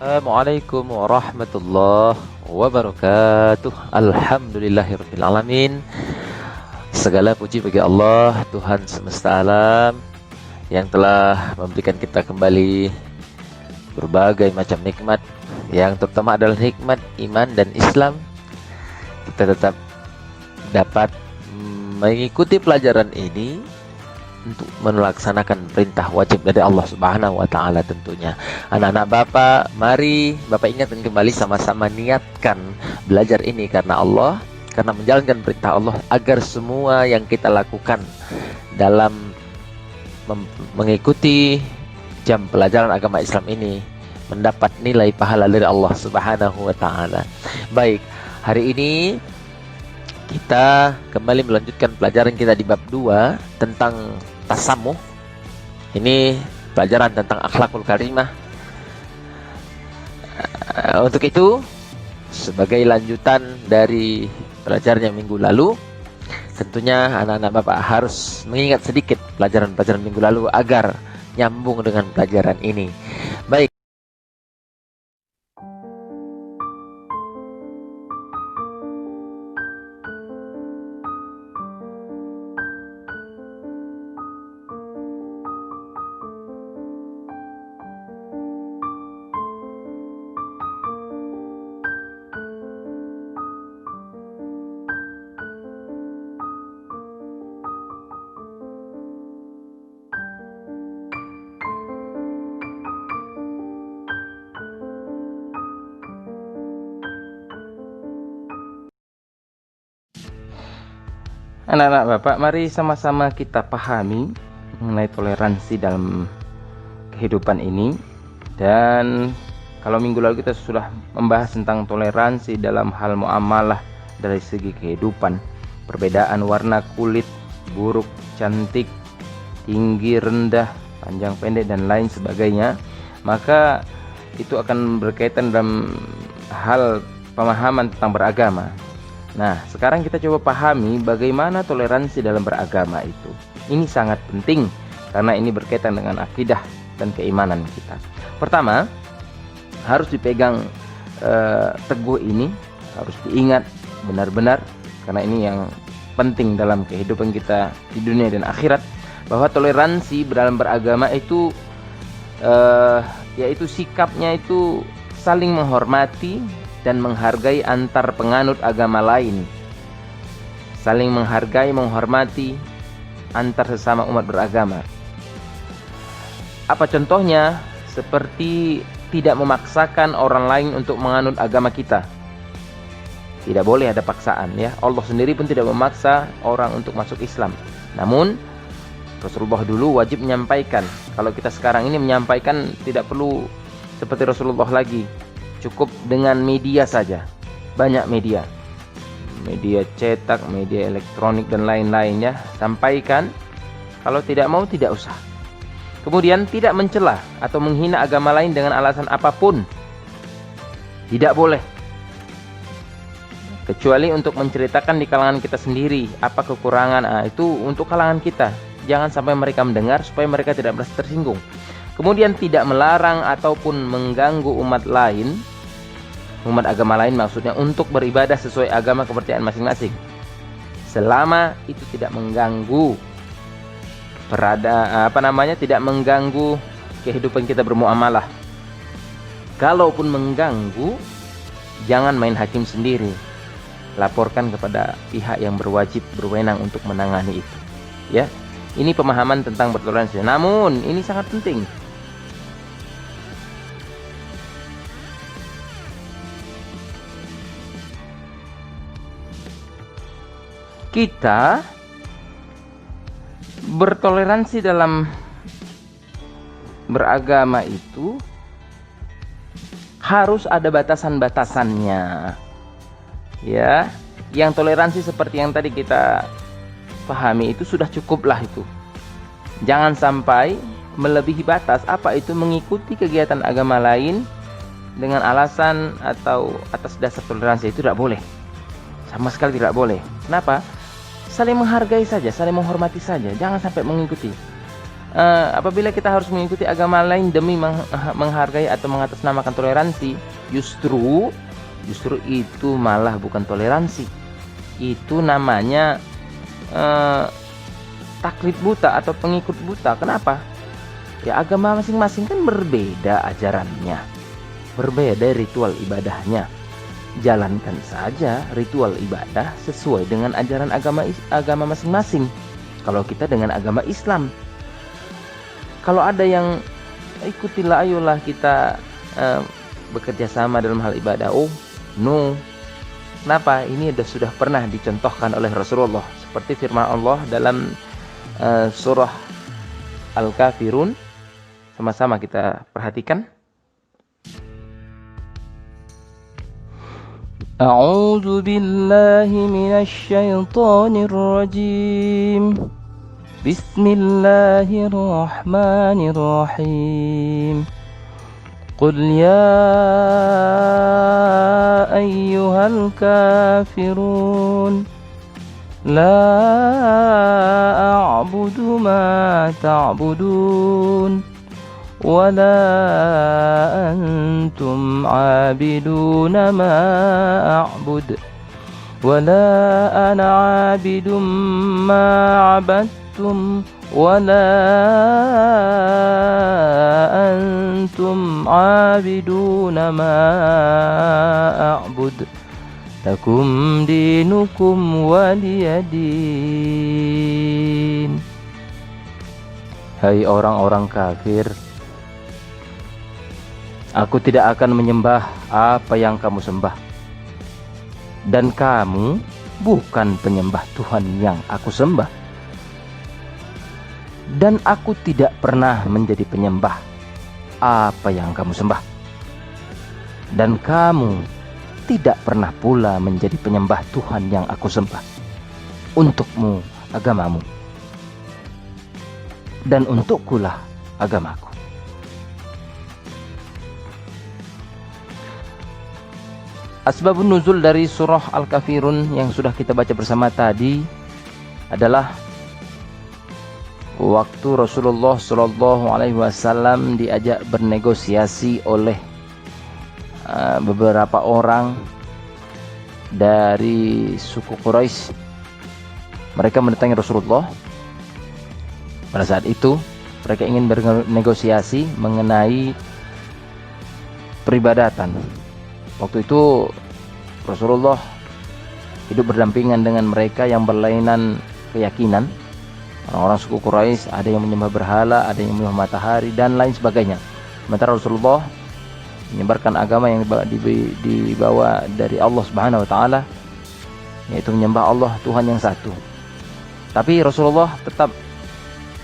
Assalamualaikum warahmatullahi wabarakatuh. Alhamdulillahirabbil alamin. Segala puji bagi Allah, Tuhan semesta alam, yang telah memberikan kita kembali berbagai macam nikmat, yang terutama adalah nikmat iman dan Islam. Kita tetap dapat mengikuti pelajaran ini untuk melaksanakan perintah wajib dari Allah Subhanahu wa taala tentunya. Anak-anak Bapak, mari Bapak ingatkan kembali, sama-sama niatkan belajar ini karena Allah, karena menjalankan perintah Allah, agar semua yang kita lakukan dalam mengikuti jam pelajaran agama Islam ini mendapat nilai pahala dari Allah Subhanahu wa taala. Baik, hari ini kita kembali melanjutkan pelajaran kita di bab 2 tentang tasamuh. Ini pelajaran tentang akhlakul karimah. Untuk itu, sebagai lanjutan dari pelajaran yang minggu lalu, tentunya anak-anak Bapak harus mengingat sedikit pelajaran-pelajaran minggu lalu agar nyambung dengan pelajaran ini. Baik. Anak-anak Bapak, mari sama-sama kita pahami mengenai toleransi dalam kehidupan ini. Dan kalau minggu lalu kita sudah membahas tentang toleransi dalam hal muamalah dari segi kehidupan, perbedaan warna kulit, buruk, cantik, tinggi, rendah, panjang, pendek, dan lain sebagainya, maka itu akan berkaitan dalam hal pemahaman tentang beragama. Nah, sekarang kita coba pahami bagaimana toleransi dalam beragama itu. Ini sangat penting karena ini berkaitan dengan akidah dan keimanan kita. Pertama, harus dipegang teguh ini, harus diingat benar-benar, karena ini yang penting dalam kehidupan kita di dunia dan akhirat, bahwa toleransi dalam beragama itu yaitu sikapnya itu saling menghormati dan menghargai antar penganut agama lain, saling menghargai, menghormati antar sesama umat beragama. Apa contohnya? Seperti tidak memaksakan orang lain untuk menganut agama kita. Tidak boleh ada paksaan, ya. Allah sendiri pun tidak memaksa orang untuk masuk Islam. Namun Rasulullah dulu wajib menyampaikan. Kalau kita sekarang ini menyampaikan tidak perlu seperti Rasulullah lagi. Cukup dengan media saja. Banyak media cetak, media elektronik, dan lain-lainnya. Sampaikan. Kalau tidak mau, tidak usah. Kemudian tidak mencela atau menghina agama lain dengan alasan apapun. Tidak boleh. Kecuali untuk menceritakan di kalangan kita sendiri apa kekurangan. Itu untuk kalangan kita. Jangan sampai mereka mendengar supaya mereka tidak merasa tersinggung. Kemudian tidak melarang ataupun mengganggu umat lain, umat agama lain maksudnya, untuk beribadah sesuai agama kepercayaan masing-masing, selama itu tidak mengganggu tidak mengganggu kehidupan kita bermuamalah. Kalaupun mengganggu, jangan main hakim sendiri, laporkan kepada pihak yang berwenang untuk menangani itu, ya. Ini pemahaman tentang bertoleransi. Namun ini sangat penting. Kita bertoleransi dalam beragama itu harus ada batasan-batasannya, ya. Yang toleransi seperti yang tadi kita pahami itu sudah cukuplah itu. Jangan sampai melebihi batas. Apa itu? Mengikuti kegiatan agama lain dengan alasan atau atas dasar toleransi, itu tidak boleh. Sama sekali tidak boleh. Kenapa? Saling menghargai saja, saling menghormati saja. Jangan sampai mengikuti. apabila kita harus mengikuti agama lain demi menghargai atau mengatasnamakan toleransi, justru itu malah bukan toleransi. Itu namanya taklid buta atau pengikut buta. Kenapa? Ya, agama masing-masing kan berbeda ajarannya, berbeda ritual ibadahnya. Jalankan saja ritual ibadah sesuai dengan ajaran agama masing-masing. Kalau kita dengan agama Islam, kalau ada yang ikutilah, ayolah kita bekerja sama dalam hal ibadah. Oh, no. Kenapa? Ini sudah pernah dicontohkan oleh Rasulullah, seperti firman Allah dalam surah Al-Kafirun. Sama-sama kita perhatikan. A'udzu billahi minasy syaithanir rajim. Bismillahirrahmanirrahim. Qul ya ayyuhal kafirun la a'budu ma ta'budun wa la antum 'abiduna ma a'bud wa la ana 'abidum ma 'abadtum wala antum abiduna ma a'bud lakum dinukum waliyadin. Hai orang-orang kafir, aku tidak akan menyembah apa yang kamu sembah, dan kamu bukan penyembah Tuhan yang aku sembah. Dan aku tidak pernah menjadi penyembah apa yang kamu sembah, dan kamu tidak pernah pula menjadi penyembah Tuhan yang aku sembah. Untukmu agamamu, dan untukkulah agamaku. Asbabun nuzul dari surah Al-Kafirun yang sudah kita baca bersama tadi adalah waktu Rasulullah SAW diajak bernegosiasi oleh beberapa orang dari suku Quraisy. Mereka mendatangi Rasulullah. Pada saat itu mereka ingin bernegosiasi mengenai peribadatan. Waktu itu Rasulullah hidup berdampingan dengan mereka yang berlainan keyakinan. Orang-orang suku Quraisy ada yang menyembah berhala, ada yang menyembah matahari, dan lain sebagainya. Sementara Rasulullah menyebarkan agama yang dibawa dari Allah Subhanahu wa taala, yaitu menyembah Allah Tuhan yang satu. Tapi Rasulullah tetap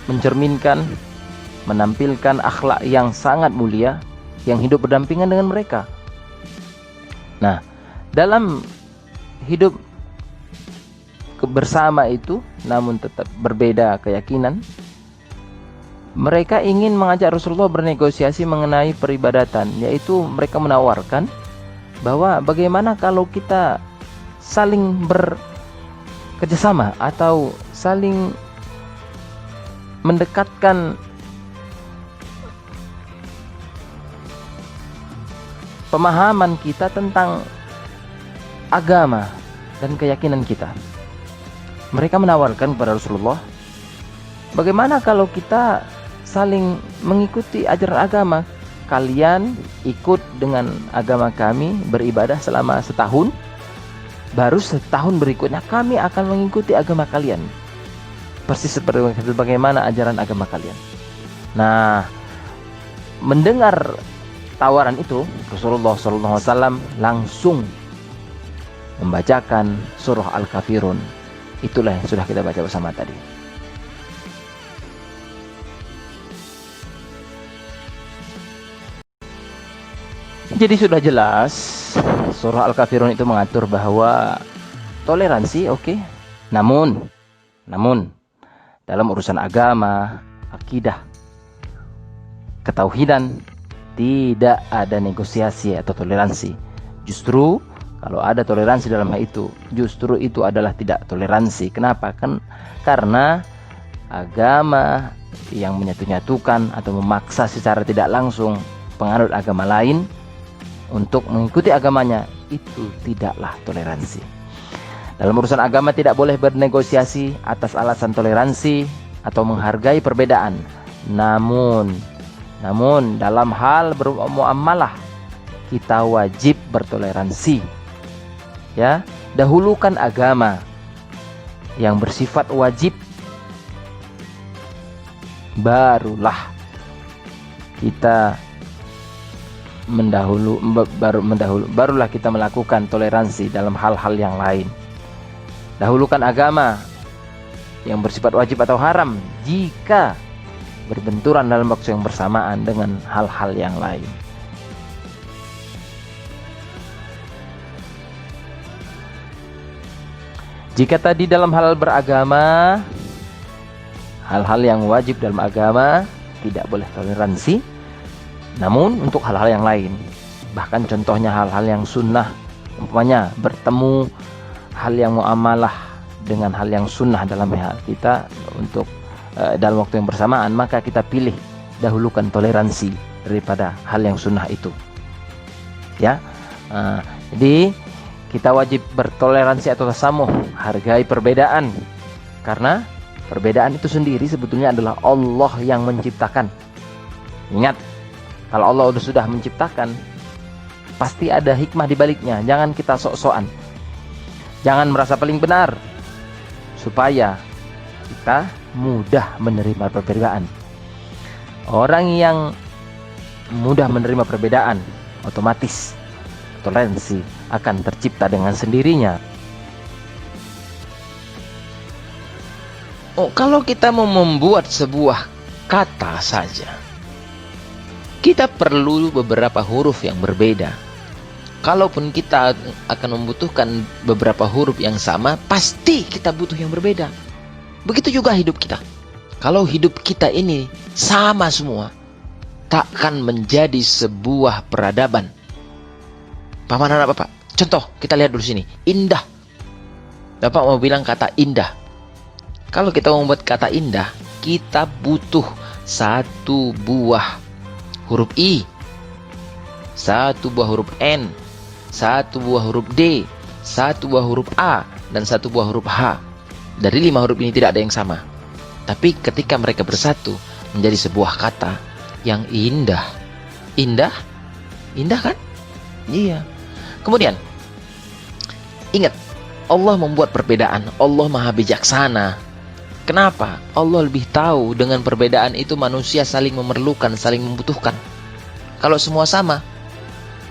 mencerminkan, menampilkan akhlak yang sangat mulia yang hidup berdampingan dengan mereka. Nah, dalam hidup bersama itu, namun tetap berbeda keyakinan, mereka ingin mengajak Rasulullah bernegosiasi mengenai peribadatan, yaitu mereka menawarkan bahwa bagaimana kalau kita saling bekerjasama atau saling mendekatkan pemahaman kita tentang agama dan keyakinan kita. Mereka menawarkan kepada Rasulullah, bagaimana kalau kita saling mengikuti ajaran agama? Kalian ikut dengan agama kami, beribadah selama setahun, baru setahun berikutnya kami akan mengikuti agama kalian, persis seperti bagaimana ajaran agama kalian. Nah, mendengar tawaran itu, Rasulullah SAW langsung membacakan surah Al-Kafirun. Itulah yang sudah kita baca bersama tadi. Jadi sudah jelas surah Al-Kafirun itu mengatur bahwa toleransi oke, namun dalam urusan agama, akidah, ketauhidan tidak ada negosiasi atau toleransi. Justru kalau ada toleransi dalam hal itu, justru itu adalah tidak toleransi. Kenapa? Karena agama yang menyatu-nyatukan atau memaksa secara tidak langsung penganut agama lain untuk mengikuti agamanya, itu tidaklah toleransi. Dalam urusan agama tidak boleh bernegosiasi atas alasan toleransi atau menghargai perbedaan. Namun dalam hal bermuamalah kita wajib bertoleransi. Ya, dahulukan agama yang bersifat wajib, barulah kita barulah kita melakukan toleransi dalam hal-hal yang lain. Dahulukan agama yang bersifat wajib atau haram jika berbenturan dalam waktu yang bersamaan dengan hal-hal yang lain. Jika tadi dalam hal beragama, hal-hal yang wajib dalam agama tidak boleh toleransi, namun untuk hal-hal yang lain, bahkan contohnya hal-hal yang sunnah, umpamanya bertemu hal yang muamalah dengan hal yang sunnah dalam hal kita untuk dalam waktu yang bersamaan, maka kita pilih dahulukan toleransi daripada hal yang sunnah itu. Ya, jadi kita wajib bertoleransi atau tasamuh, hargai perbedaan, karena perbedaan itu sendiri sebetulnya adalah Allah yang menciptakan. Ingat, kalau Allah sudah menciptakan, pasti ada hikmah di baliknya. Jangan kita sok-sokan, jangan merasa paling benar, supaya kita mudah menerima perbedaan. Orang yang mudah menerima perbedaan, otomatis toleransi akan tercipta dengan sendirinya. Oh, kalau kita mau membuat sebuah kata saja, kita perlu beberapa huruf yang berbeda. Kalaupun kita akan membutuhkan beberapa huruf yang sama, pasti kita butuh yang berbeda. Begitu juga hidup kita. Kalau hidup kita ini sama semua, takkan menjadi sebuah peradaban. Paman anak Bapak, contoh kita lihat dulu sini, indah. Bapak mau bilang kata indah. Kalau kita mau membuat kata indah, kita butuh satu buah huruf I, satu buah huruf N, satu buah huruf D, satu buah huruf A, dan satu buah huruf H. Dari 5 huruf ini tidak ada yang sama. Tapi ketika mereka bersatu menjadi sebuah kata yang indah. Indah? Indah kan? Iya. Kemudian, ingat, Allah membuat perbedaan. Allah maha bijaksana. Kenapa? Allah lebih tahu dengan perbedaan itu manusia saling memerlukan, saling membutuhkan. Kalau semua sama,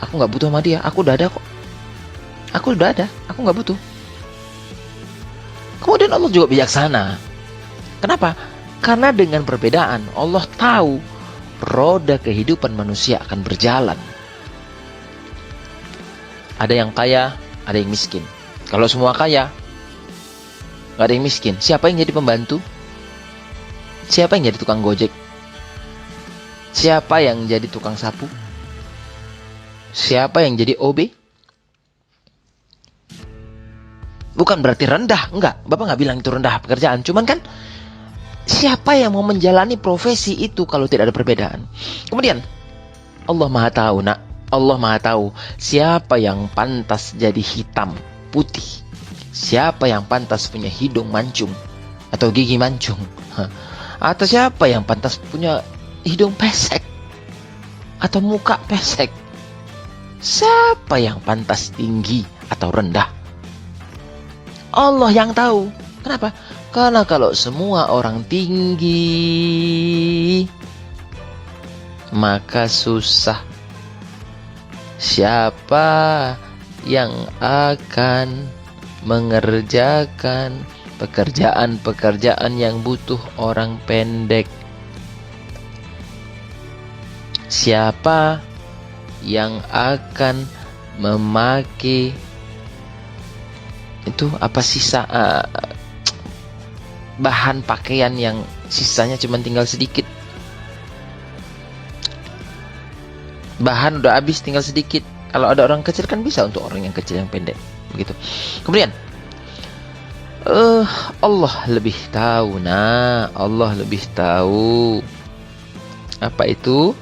aku nggak butuh sama dia, aku udah ada kok. Aku udah ada, aku nggak butuh. Kemudian Allah juga bijaksana. Kenapa? Karena dengan perbedaan Allah tahu roda kehidupan manusia akan berjalan. Ada yang kaya, ada yang miskin. Kalau semua kaya, nggak ada yang miskin. Siapa yang jadi pembantu? Siapa yang jadi tukang gojek? Siapa yang jadi tukang sapu? Siapa yang jadi OB? Bukan berarti rendah, enggak. Bapak nggak bilang itu rendah pekerjaan. Cuman kan, siapa yang mau menjalani profesi itu kalau tidak ada perbedaan? Kemudian, Allah maha tahu, nak. Allah maha tahu siapa yang pantas jadi hitam, putih. Siapa yang pantas punya hidung mancung atau gigi mancung. Atau siapa yang pantas punya hidung pesek atau muka pesek. Siapa yang pantas tinggi atau rendah? Allah yang tahu. Kenapa? Karena kalau semua orang tinggi, maka susah. Siapa yang akan mengerjakan pekerjaan-pekerjaan yang butuh orang pendek? Siapa yang akan memakai itu apa sisa bahan pakaian yang sisanya cuma tinggal sedikit, bahan udah habis tinggal sedikit. Kalau ada orang kecil kan bisa untuk orang yang kecil yang pendek begitu. Kemudian Eh, Allah lebih tahu, nah. Allah lebih tahu. Apa itu?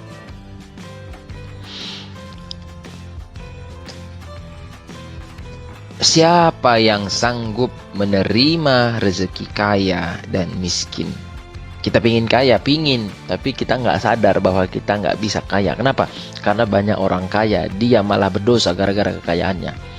Siapa yang sanggup menerima rezeki kaya dan miskin? Kita pingin kaya, pingin, tapi kita nggak sadar bahwa kita nggak bisa kaya. Kenapa? Karena banyak orang kaya, dia malah berdosa gara-gara kekayaannya.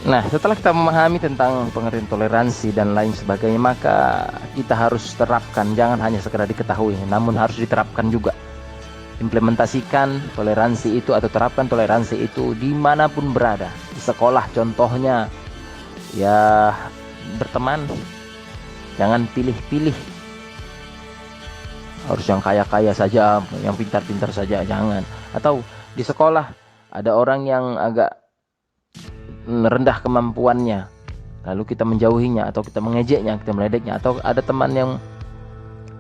Nah, setelah kita memahami tentang pengertian toleransi dan lain sebagainya, maka kita harus terapkan, jangan hanya sekedar diketahui, namun harus diterapkan juga. Implementasikan toleransi itu atau terapkan toleransi itu dimanapun berada. Di sekolah contohnya, ya berteman, jangan pilih-pilih. Harus yang kaya-kaya saja, yang pintar-pintar saja, jangan. Atau di sekolah, ada orang yang agak rendah kemampuannya, lalu kita menjauhinya atau kita mengejeknya, kita meledeknya. Atau ada teman yang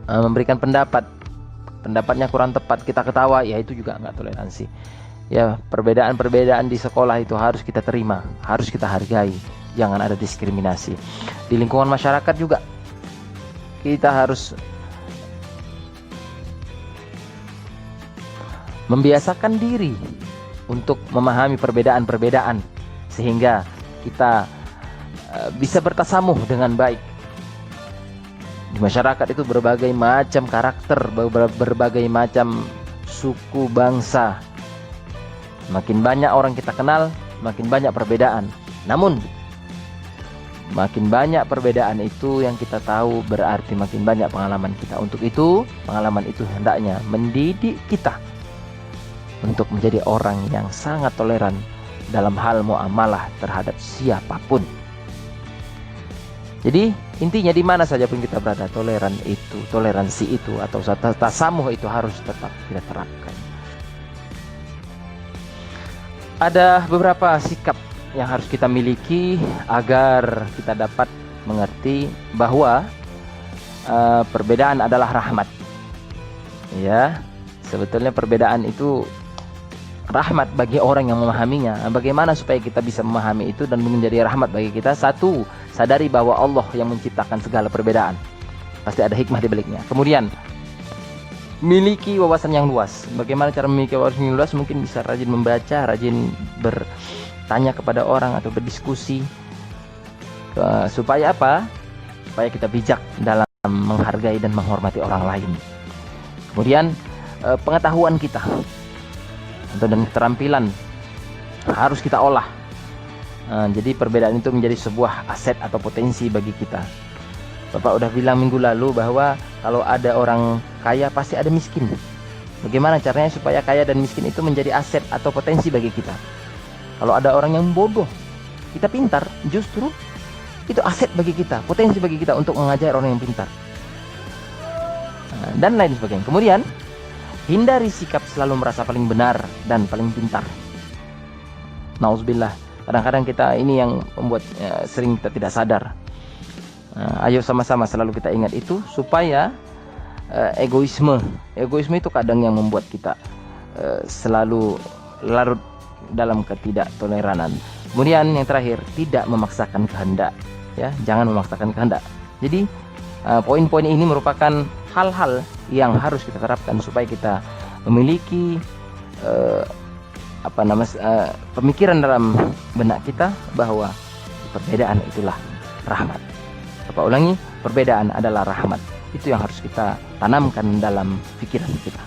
memberikan pendapatnya kurang tepat, kita ketawa, ya itu juga nggak toleransi. Ya, perbedaan-perbedaan di sekolah itu harus kita terima, harus kita hargai, jangan ada diskriminasi. Di lingkungan masyarakat juga kita harus membiasakan diri untuk memahami perbedaan-perbedaan, sehingga kita bisa bertasamuh dengan baik. Di masyarakat itu berbagai macam karakter, berbagai macam suku bangsa. Makin banyak orang kita kenal, makin banyak perbedaan. Namun makin banyak perbedaan itu yang kita tahu, berarti makin banyak pengalaman kita. Untuk itu, pengalaman itu hendaknya mendidik kita untuk menjadi orang yang sangat toleran dalam hal muamalah terhadap siapapun. Jadi intinya di mana saja pun kita berada, toleransi itu atau tasamuh itu harus tetap kita terapkan. Ada beberapa sikap yang harus kita miliki agar kita dapat mengerti bahwa perbedaan adalah rahmat. Ya, sebetulnya perbedaan itu rahmat bagi orang yang memahaminya. Bagaimana supaya kita bisa memahami itu dan menjadi rahmat bagi kita? Satu, sadari bahwa Allah yang menciptakan segala perbedaan. Pasti ada hikmah di baliknya. Kemudian, miliki wawasan yang luas. Bagaimana cara memiliki wawasan yang luas? Mungkin bisa rajin membaca, rajin bertanya kepada orang atau berdiskusi. Supaya apa? Supaya kita bijak dalam menghargai dan menghormati orang lain. Kemudian, pengetahuan kita dan keterampilan harus kita olah. Jadi perbedaan itu menjadi sebuah aset atau potensi bagi kita. Bapak udah bilang minggu lalu bahwa kalau ada orang kaya pasti ada miskin. Bagaimana caranya supaya kaya dan miskin itu menjadi aset atau potensi bagi kita? Kalau ada orang yang bodoh, kita pintar, justru itu aset bagi kita, potensi bagi kita untuk mengajar orang yang pintar. dan lain sebagainya. Kemudian hindari sikap selalu merasa paling benar dan paling pintar. Nauzubillah. Kadang-kadang kita ini yang membuat sering kita tidak sadar. Ayo sama-sama selalu kita ingat itu supaya egoisme itu kadang yang membuat kita selalu larut dalam ketidaktoleranan. Kemudian yang terakhir, tidak memaksakan kehendak, ya, jangan memaksakan kehendak. Jadi poin-poin ini merupakan hal-hal yang harus kita terapkan supaya kita memiliki pemikiran dalam benak kita bahwa perbedaan itulah rahmat. Bapak ulangi, perbedaan adalah rahmat. Itu yang harus kita tanamkan dalam pikiran kita.